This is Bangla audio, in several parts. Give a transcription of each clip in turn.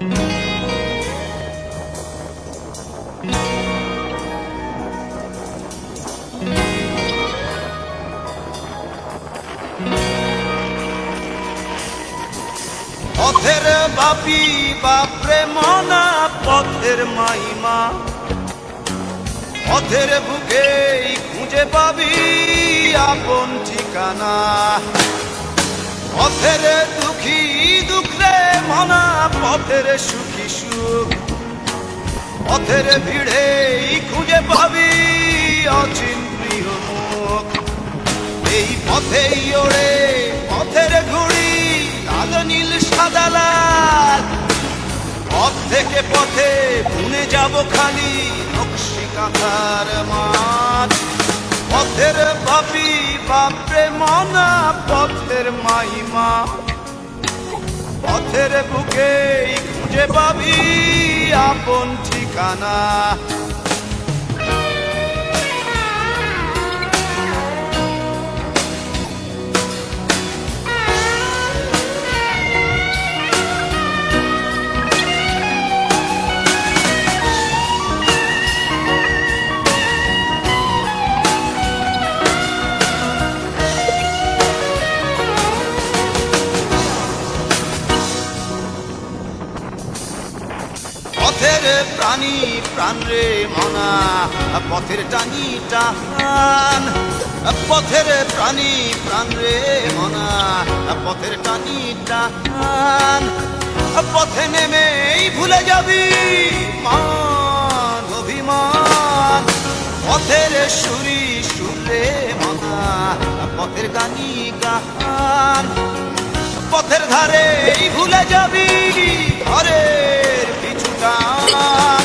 পথের বাপি বাপরে মনা পথের মাইমা, পথের বুকে খুঁজে পাবি আপন ঠিকানা। পথের দুঃখী দুঃখ রে মনা, পথের সুখী সুখ, পথের ভিড়ে খুঁজে পাবি অচিন প্রিয় মুখ। এই পথেই ওড়ে পথের ঘুড়ি, লাল নীল সাদা লাল, পথ থেকে পথে বুনে যাব খালি নকশি কাঁথার মাঠ। পথের বাপি বাপরে মনা পথের মাইমা, পথের বুকে খুঁজে পাবি আপন ঠিকানা। পথের প্রাণী প্রাণ রে মনা, পথের টানি টান। পথের প্রাণী প্রাণ রে মনা, পথের টানি টান। পথে নেমেই ভুলে যাবি মান অভিমান। পথের সুরি সুর রে মনা, পথের গানি গান। পথের ধারেই ভুলে যাবি ঘরের পিছু টান।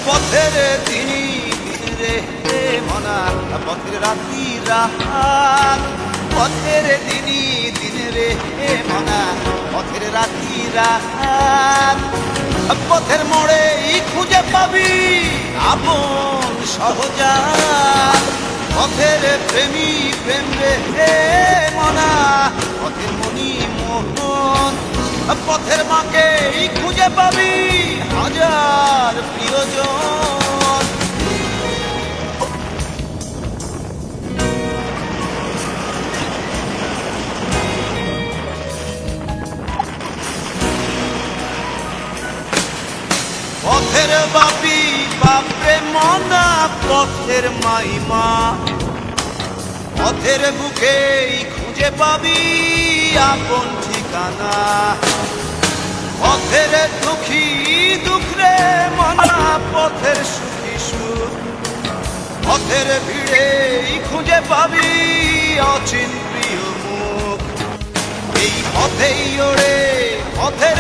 পথের দিনই দিন রে মনা, পথের রাতি রাত। পথের দিনই দিন রে মনা, পথের রাতি রাত। পথের মোড়ে খুঁজে পাবি আপন সহজাত। পথের প্রেমী প্রেম রে মনা, পথের মনি মোহন। পথের মাকে খুঁজে পাবি হাজার প্রিয়জন। পথের বাপি বাপরে মনা পথের মাইমা, পথের বুকে খুঁজে পাবি আপন ঠিকানা। পথের দুঃখী দুঃখ রে মনা, পথের সুখী সুখ, পথের ভিড়ে খুঁজে পাবি অচিন প্রিয় মুখ। এই পথেই ওড়ে পথের